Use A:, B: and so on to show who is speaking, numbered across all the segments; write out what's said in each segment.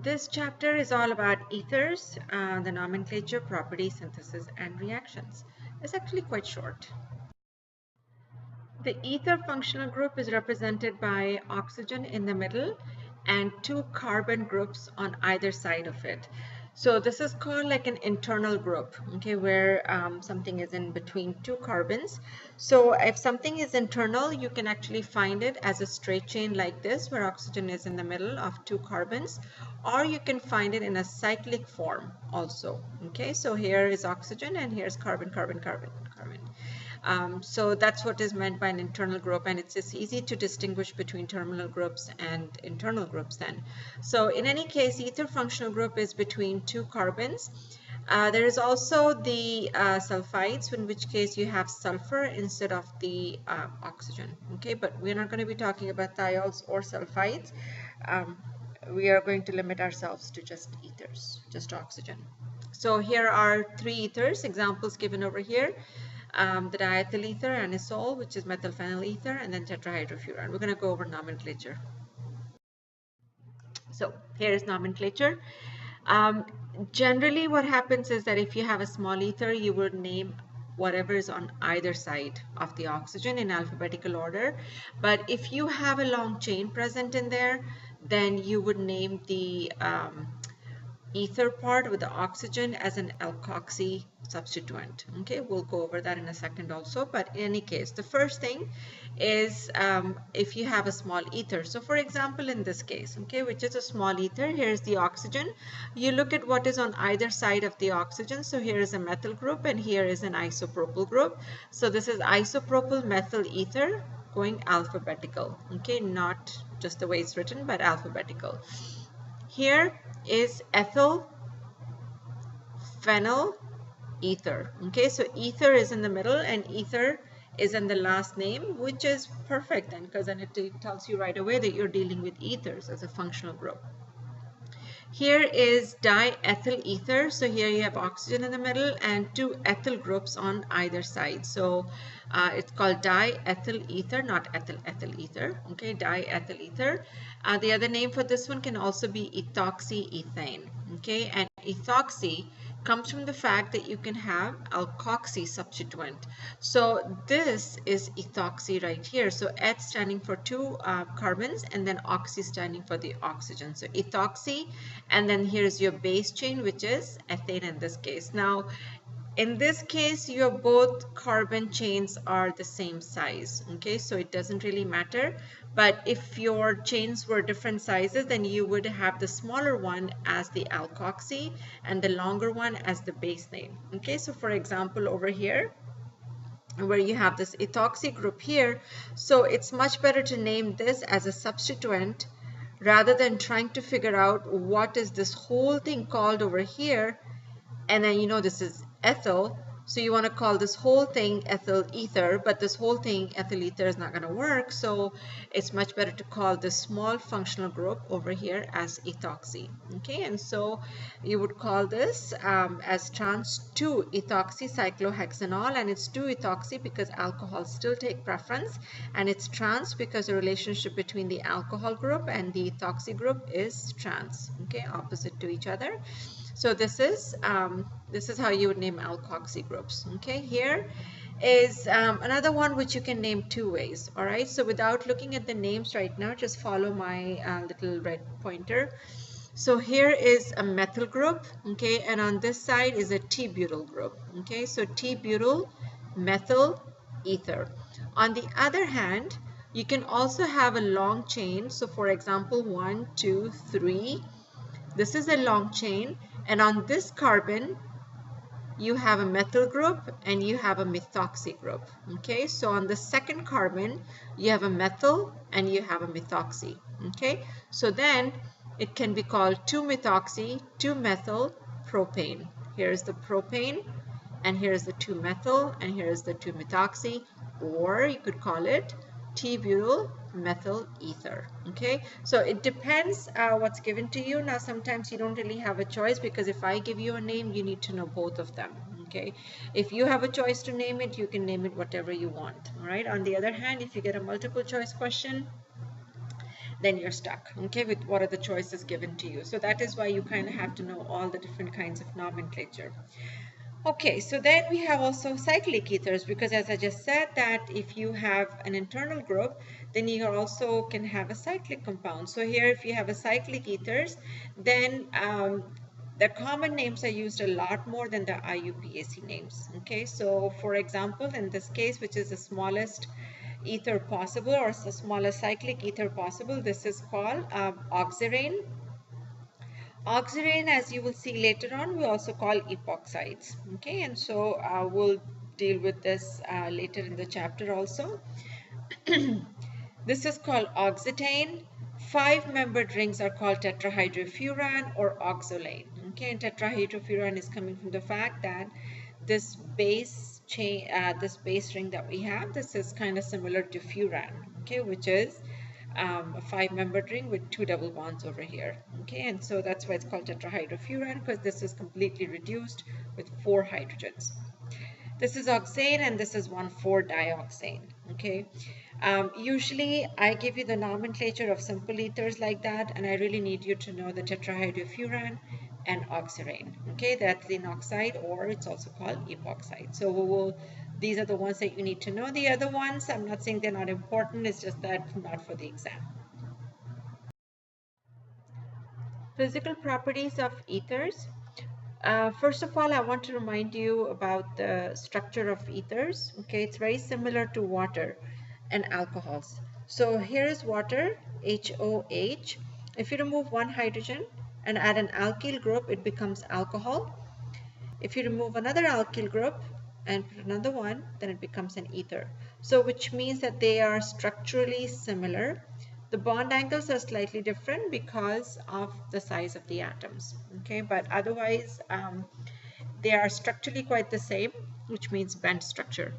A: This chapter is all about ethers, the nomenclature, properties, synthesis, and reactions. It's actually quite short. The ether functional group is represented by oxygen in the middle and two carbon groups on either side of it. So this is called like an internal group, okay, where something is in between two carbons. So if something is internal, you can actually find it as a straight chain like this, where oxygen is in the middle of two carbons, or you can find it in a cyclic form also, okay. So here is oxygen and here's carbon, carbon, carbon, carbon. So that's what is meant by an internal group, and it's just easy to distinguish between terminal groups and internal groups then. So in any case, ether functional group is between two carbons. There is also the sulfides, in which case you have sulfur instead of the oxygen, okay, but we're not going to be talking about thiols or sulfides. We are going to limit ourselves to just ethers, just oxygen. So here are three ethers, examples given over here. The diethyl ether, anisole, which is methylphenyl ether, and then tetrahydrofuran. We're going to go over nomenclature. So here is nomenclature. Generally what happens is that if you have a small ether, you would name whatever is on either side of the oxygen in alphabetical order. But if you have a long chain present in there, then you would name the ether part with the oxygen as an alkoxy substituent. Okay, we'll go over that in a second also, but in any case, the first thing is if you have a small ether. So for example, in this case, okay, which is a small ether, here's the oxygen. You look at what is on either side of the oxygen. So here is a methyl group and here is an isopropyl group. So this is isopropyl methyl ether going alphabetical, okay, not just the way it's written, but alphabetical. Here is ethyl phenyl ether. Okay, so ether is in the middle and ether is in the last name, which is perfect then, because then it tells you right away that you're dealing with ethers as a functional group. Here is diethyl ether. So here you have oxygen in the middle and two ethyl groups on either side. So it's called diethyl ether, not ethyl ether. Okay, diethyl ether. The other name for this one can also be ethoxyethane. Okay, and ethoxy comes from the fact that you can have alkoxy substituent. So this is ethoxy right here. So eth standing for two carbons and then oxy standing for the oxygen. So ethoxy, and then here's your base chain, which is ethane in this case. Now in this case, your both carbon chains are the same size, okay, so it doesn't really matter. But if your chains were different sizes, then you would have the smaller one as the alkoxy and the longer one as the base name. Okay, so for example, over here, where you have this ethoxy group here, so it's much better to name this as a substituent rather than trying to figure out what is this whole thing called over here. And then you know this is ethyl, so you want to call this whole thing ethyl ether, but this whole thing ethyl ether is not going to work, so it's much better to call this small functional group over here as ethoxy. Okay, and so you would call this as trans 2-ethoxy cyclohexanol, and it's 2-ethoxy because alcohols still take preference, and it's trans because the relationship between the alcohol group and the ethoxy group is trans, okay, opposite to each other. So this is how you would name alkoxy groups. Okay, here is another one which you can name two ways. All right, so without looking at the names right now, just follow my little red pointer. So here is a methyl group, okay, and on this side is a T-butyl group. Okay, so T-butyl methyl ether. On the other hand, you can also have a long chain. So for example, 1, 2, 3. This is a long chain. And on this carbon, you have a methyl group and you have a methoxy group. Okay, so on the second carbon, you have a methyl and you have a methoxy. Okay, so then it can be called 2-methoxy, 2-methyl propane. Here's the propane, and here's the 2-methyl, and here's the 2-methoxy, or you could call it T-butyl methyl ether. Okay, so it depends what's given to you. Now sometimes you don't really have a choice, because if I give you a name, you need to know both of them. Okay, if you have a choice to name it, you can name it whatever you want. All right, on the other hand, if you get a multiple choice question, then you're stuck, okay, with what are the choices given to you. So that is why you kind of have to know all the different kinds of nomenclature. Okay, so then we have also cyclic ethers, because as I just said that if you have an internal group, then you also can have a cyclic compound. So here if you have a cyclic ethers, then the common names are used a lot more than the IUPAC names. Okay, so for example, in this case, which is the smallest ether possible, or the smallest cyclic ether possible, this is called oxirane. Oxirane, as you will see later on, we also call epoxides. Okay, and so we'll deal with this later in the chapter also. This is called oxetane. 5-membered rings are called tetrahydrofuran or oxalate. Okay, and tetrahydrofuran is coming from the fact that this base chain, this base ring that we have, this is kind of similar to furan. Okay, which is a 5-membered ring with 2 double bonds over here. Okay, and so that's why it's called tetrahydrofuran, because this is completely reduced with 4 hydrogens. This is oxane, and this is 1,4-dioxane. Okay, usually I give you the nomenclature of simple ethers like that, and I really need you to know the tetrahydrofuran and oxirane. Okay, that's the oxide, or it's also called epoxide. So these are the ones that you need to know. The other ones, I'm not saying they're not important, it's just that not for the exam. Physical properties of ethers. First of all, I want to remind you about the structure of ethers. Okay, it's very similar to water and alcohols. So here is water, HOH. If you remove one hydrogen and add an alkyl group, it becomes alcohol. If you remove another alkyl group and put another one, then it becomes an ether. So which means that they are structurally similar. The bond angles are slightly different because of the size of the atoms. Okay, but otherwise they are structurally quite the same, which means bent structure.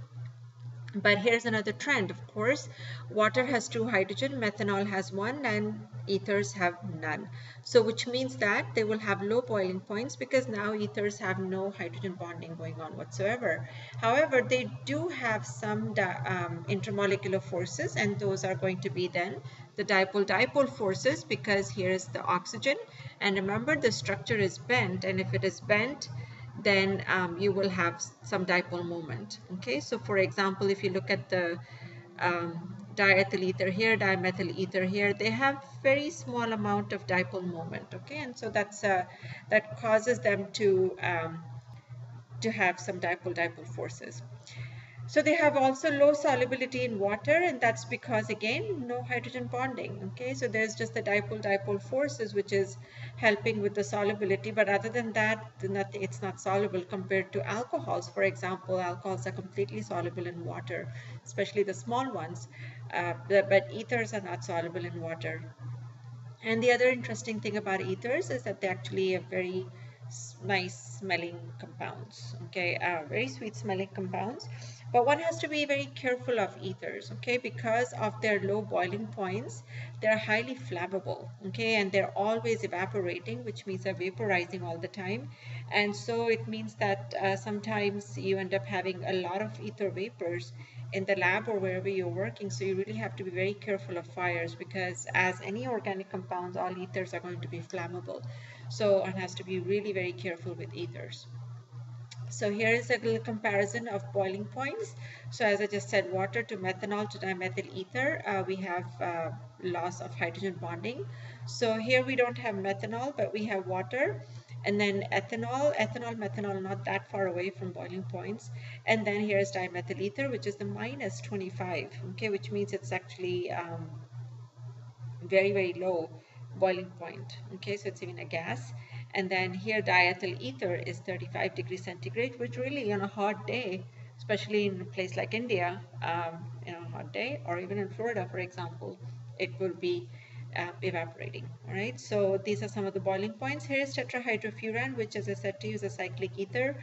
A: But here's another trend, of course. Water has 2 hydrogen, methanol has 1, and ethers have none. So which means that they will have low boiling points, because now ethers have no hydrogen bonding going on whatsoever. However, they do have some intermolecular forces, and those are going to be then the dipole-dipole forces, because here is the oxygen. And remember, the structure is bent, and if it is bent, then you will have some dipole moment. Okay, so for example, if you look at the diethyl ether here, dimethyl ether here, they have very small amount of dipole moment. Okay, and so that's that causes them to have some dipole-dipole forces. So they have also low solubility in water, and that's because, again, no hydrogen bonding. Okay, so there's just the dipole-dipole forces which is helping with the solubility, but other than that, nothing, it's not soluble compared to alcohols. For example, alcohols are completely soluble in water, especially the small ones, but ethers are not soluble in water. And the other interesting thing about ethers is that they actually have very nice smelling compounds. Okay, very sweet smelling compounds. But one has to be very careful of ethers, okay, because of their low boiling points. They're highly flammable, okay, and they're always evaporating, which means they're vaporizing all the time. And so it means that sometimes you end up having a lot of ether vapors in the lab or wherever you're working. So you really have to be very careful of fires, because as any organic compounds, all ethers are going to be flammable. So one has to be really very careful with ethers. So here is a little comparison of boiling points. So as I just said, water to methanol to dimethyl ether, we have loss of hydrogen bonding. So here we don't have methanol, but we have water. And then ethanol, methanol, not that far away from boiling points. And then here's dimethyl ether, which is the minus 25, okay, which means it's actually very, very low boiling point. Okay, so it's even a gas. And then here diethyl ether is 35 degrees centigrade, which really on a hot day, especially in a place like India, in a hot day, or even in Florida, for example, it will be evaporating. All right, so these are some of the boiling points. Here is tetrahydrofuran, which, as I said to you, is a cyclic ether.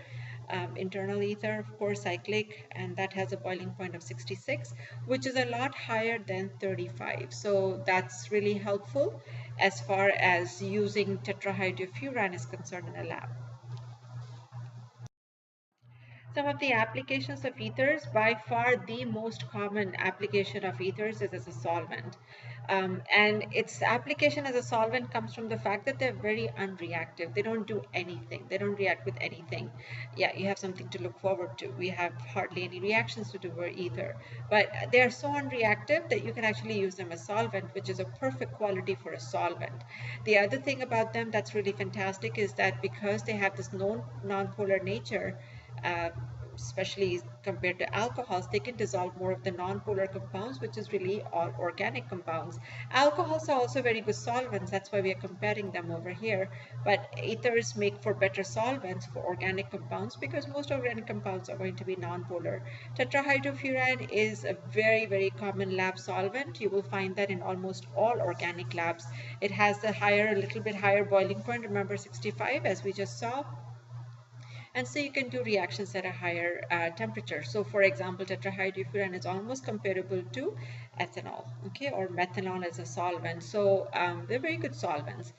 A: Internal ether, of course, cyclic, and that has a boiling point of 66, which is a lot higher than 35. So that's really helpful as far as using tetrahydrofuran is concerned in a lab. Some of the applications of ethers, by far the most common application of ethers is as a solvent. And its application as a solvent comes from the fact that they're very unreactive. They don't do anything. They don't react with anything. Yeah, you have something to look forward to. We have hardly any reactions to do either. But they are so unreactive that you can actually use them as solvent, which is a perfect quality for a solvent. The other thing about them that's really fantastic is that because they have this non-polar nature, uh, especially compared to alcohols, they can dissolve more of the non-polar compounds, which is really all organic compounds. Alcohols are also very good solvents. That's why we are comparing them over here. But ethers make for better solvents for organic compounds because most organic compounds are going to be non-polar. Tetrahydrofuran is a very, very common lab solvent. You will find that in almost all organic labs. It has a little bit higher boiling point, remember 65 as we just saw. And so you can do reactions at a higher temperature. So for example, tetrahydrofuran is almost comparable to ethanol, okay, or methanol as a solvent. So they're very good solvents.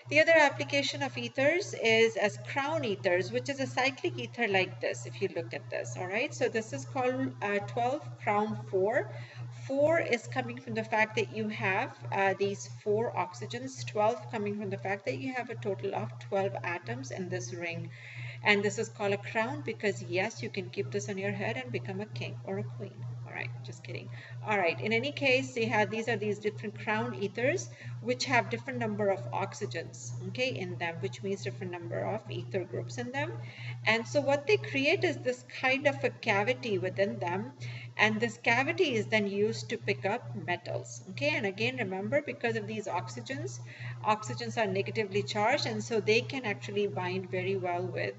A: The other application of ethers is as crown ethers, which is a cyclic ether like this, if you look at this, all right? So this is called 12 crown 4. 4 is coming from the fact that you have these 4 oxygens, 12 coming from the fact that you have a total of 12 atoms in this ring. And this is called a crown because yes, you can keep this on your head and become a king or a queen. All right, just kidding. All right, in any case, these are these different crown ethers which have different number of oxygens, okay, in them, which means different number of ether groups in them. And so what they create is this kind of a cavity within them, and this cavity is then used to pick up metals, okay. And again, remember, because of these oxygens are negatively charged, and so they can actually bind very well with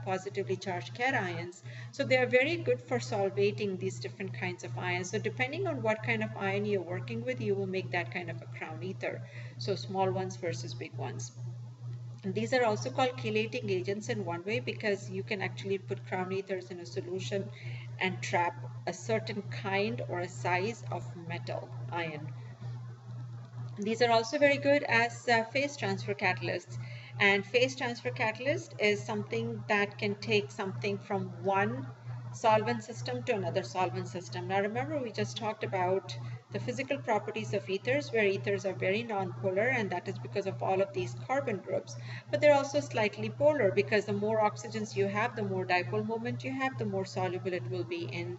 A: positively charged cations. So they are very good for solvating these different kinds of ions. So depending on what kind of ion you're working with, you will make that kind of a crown ether. So small ones versus big ones. And these are also called chelating agents in one way because you can actually put crown ethers in a solution and trap a certain kind or a size of metal ion. These are also very good as phase transfer catalysts. And phase transfer catalyst is something that can take something from one solvent system to another solvent system. Now remember, we just talked about the physical properties of ethers, where ethers are very nonpolar, and that is because of all of these carbon groups. But they're also slightly polar because the more oxygens you have, the more dipole moment you have, the more soluble it will be in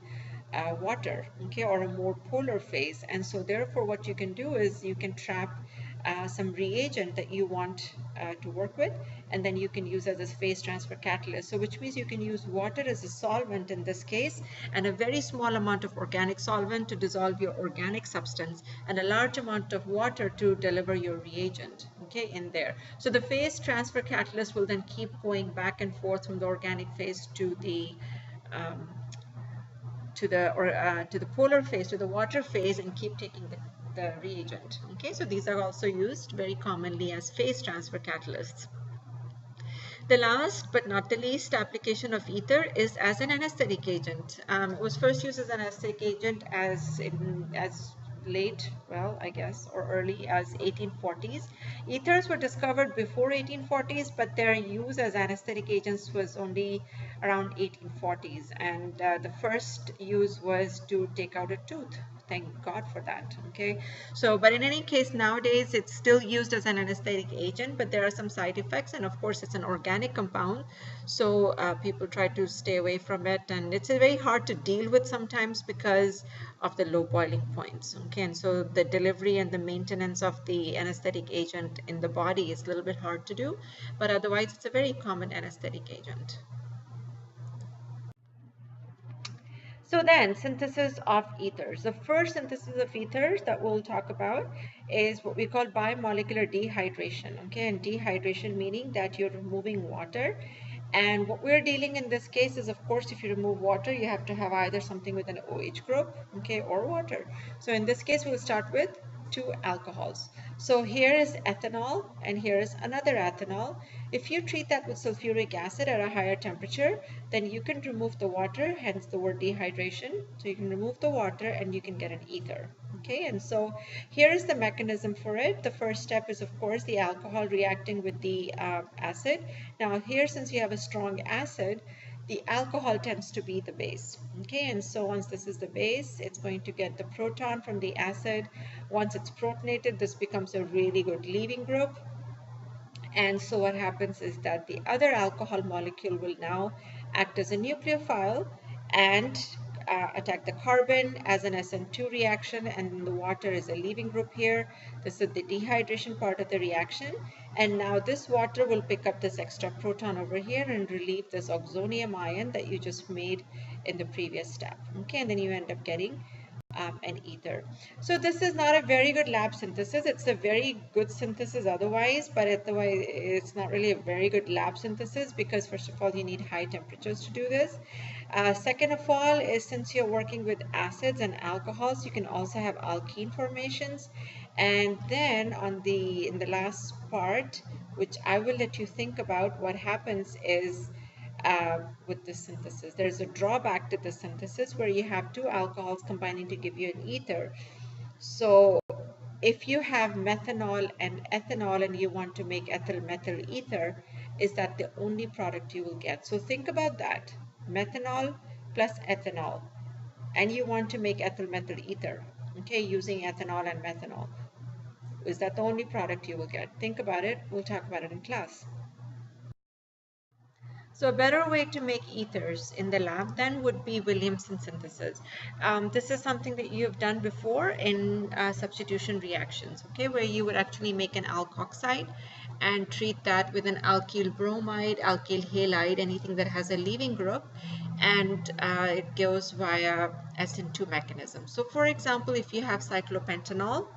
A: water, okay, or a more polar phase. And so therefore what you can do is you can trap some reagent that you want to work with, and then you can use as a phase transfer catalyst. So which means you can use water as a solvent in this case, and a very small amount of organic solvent to dissolve your organic substance, and a large amount of water to deliver your reagent, okay, in there. So the phase transfer catalyst will then keep going back and forth from the organic phase to the polar phase, to the water phase, and keep taking the reagent. Okay, so these are also used very commonly as phase transfer catalysts. The last but not the least application of ether is as an anesthetic agent. It was first used as an anesthetic agent as late, well, I guess, or early as 1840s. Ethers were discovered before 1840s, but their use as anesthetic agents was only around 1840s. And the first use was to take out a tooth. Thank God for that, okay? So, but in any case, nowadays, it's still used as an anesthetic agent, but there are some side effects, and of course, it's an organic compound, so people try to stay away from it, and it's very hard to deal with sometimes because of the low boiling points, okay? And so the delivery and the maintenance of the anesthetic agent in the body is a little bit hard to do, but otherwise, it's a very common anesthetic agent. So then, synthesis of ethers. The first synthesis of ethers that we'll talk about is what we call bimolecular dehydration. Okay, and dehydration meaning that you're removing water. And what we're dealing in this case is, of course, if you remove water, you have to have either something with an OH group, okay, or water. So in this case, we'll start with 2 alcohols. So here is ethanol, and here is another ethanol. If you treat that with sulfuric acid at a higher temperature, then you can remove the water, hence the word dehydration. So you can remove the water and you can get an ether. Okay, and so here is the mechanism for it. The first step is, of course, the alcohol reacting with the acid. Now here, since you have a strong acid, the alcohol tends to be the base. Okay, and so once this is the base, it's going to get the proton from the acid. Once it's protonated, this becomes a really good leaving group. And so what happens is that the other alcohol molecule will now act as a nucleophile and attack the carbon as an SN2 reaction, and the water is a leaving group here. This is the dehydration part of the reaction, and now this water will pick up this extra proton over here and relieve this oxonium ion that you just made in the previous step. Okay, and then you end up getting an ether. So this is not a very good lab synthesis. It's a very good synthesis otherwise, but it's not really a very good lab synthesis because first of all, you need high temperatures to do this. Second of all is since you're working with acids and alcohols, you can also have alkene formations. And then in the last part, which I will let you think about, what happens is with this synthesis. There's a drawback to the synthesis where you have two alcohols combining to give you an ether. So if you have methanol and ethanol and you want to make ethyl methyl ether, is that the only product you will get? So think about that. Methanol plus ethanol, and you want to make ethyl methyl ether, okay, using ethanol and methanol. Is that the only product you will get? Think about it. We'll talk about it in class. So a better way to make ethers in the lab then would be Williamson synthesis. This is something that you have done before in substitution reactions, okay, where you would actually make an alkoxide and treat that with an alkyl bromide, alkyl halide, anything that has a leaving group, and it goes via SN2 mechanism. So for example, if you have cyclopentanol,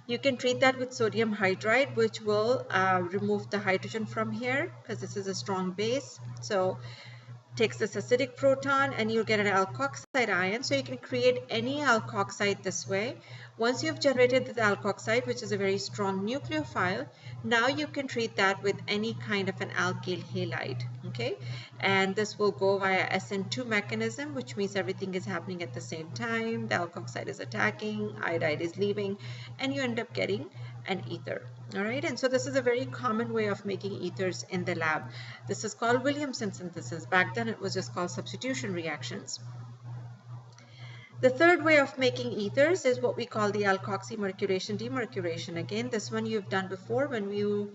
A: you can treat that with sodium hydride, which will remove the hydrogen from here because this is a strong base. So takes this acidic proton and you'll get an alkoxide ion. So you can create any alkoxide this way. Once you've generated the alkoxide, which is a very strong nucleophile, now you can treat that with any kind of an alkyl halide, okay? And this will go via SN2 mechanism, which means everything is happening at the same time. The alkoxide is attacking, iodide is leaving, and you end up getting an ether. All right, and so this is a very common way of making ethers in the lab. This is called Williamson synthesis. Back then it was just called substitution reactions. The third way of making ethers is what we call the alkoxy mercuration demercuration. Again, this one you've done before when you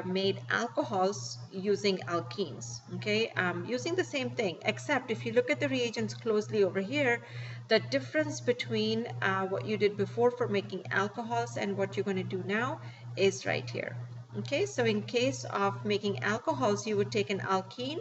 A: made alcohols using alkenes, okay, using the same thing, except if you look at the reagents closely over here, the difference between what you did before for making alcohols and what you're going to do now is right here. Okay, so in case of making alcohols, you would take an alkene,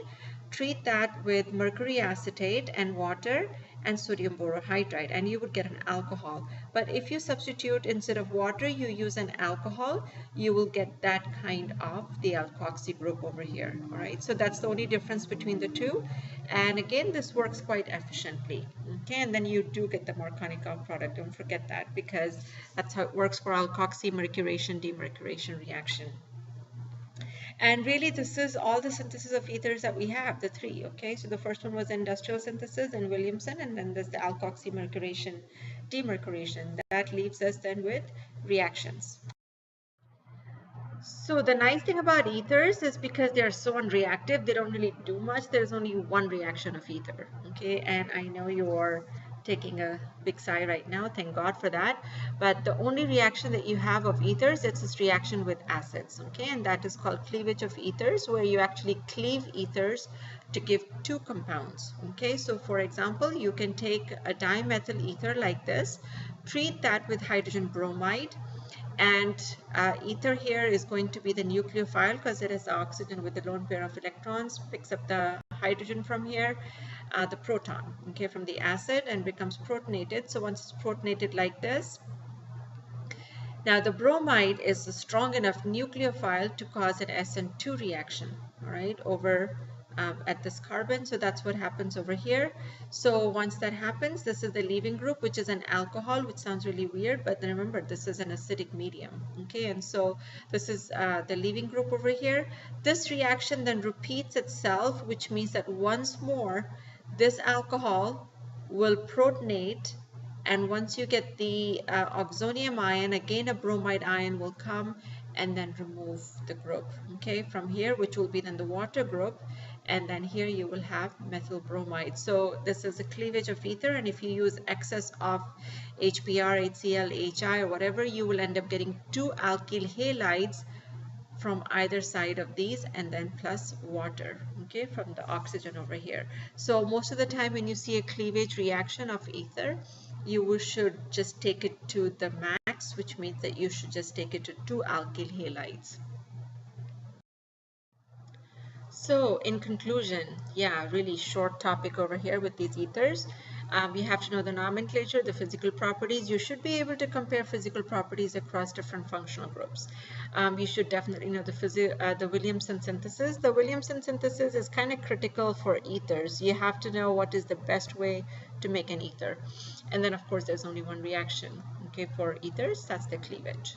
A: treat that with mercury acetate and water and sodium borohydride, and you would get an alcohol. But if you substitute instead of water, you use an alcohol, you will get that kind of the alkoxy group over here. All right, so that's the only difference between the two. And again, this works quite efficiently. Okay, and then you do get the Markovnikov product. Don't forget that, because that's how it works for alkoxy mercuration demercuration reaction. And really, this is all the synthesis of ethers that we have, the three, okay? So the first one was industrial synthesis in Williamson, and then there's the alkoxy mercuration demercuration. That leaves us then with reactions. So the nice thing about ethers is because they're so unreactive, they don't really do much. There's only one reaction of ether, okay? And I know you're taking a big sigh right now, thank God for that. But the only reaction that you have of ethers, it's this reaction with acids, okay? And that is called cleavage of ethers, where you actually cleave ethers to give two compounds, okay? So for example, you can take a dimethyl ether like this, treat that with hydrogen bromide, and ether here is going to be the nucleophile because it is the oxygen with the lone pair of electrons, picks up the hydrogen from here, the proton, okay, from the acid, and becomes protonated. So once it's protonated like this, now the bromide is a strong enough nucleophile to cause an SN2 reaction, all right, over at this carbon. So that's what happens over here. So once that happens, this is the leaving group, which is an alcohol, which sounds really weird, but remember, this is an acidic medium, okay? And so this is the leaving group over here. This reaction then repeats itself, which means that once more this alcohol will protonate, and once you get the oxonium ion, again a bromide ion will come and then remove the group, okay, from here, which will be then the water group, and then here you will have methyl bromide. So this is a cleavage of ether, and if you use excess of HBr, HCl, HI or whatever, you will end up getting 2 alkyl halides from either side of these, and then plus water, okay, from the oxygen over here. So most of the time when you see a cleavage reaction of ether, you should just take it to the max, which means that you should just take it to 2 alkyl halides. So in conclusion, yeah, really short topic over here with these ethers. You have to know the nomenclature, the physical properties. You should be able to compare physical properties across different functional groups. You should definitely know the Williamson synthesis. The Williamson synthesis is kind of critical for ethers. You have to know what is the best way to make an ether. And then of course there's only one reaction, okay, for ethers, that's the cleavage.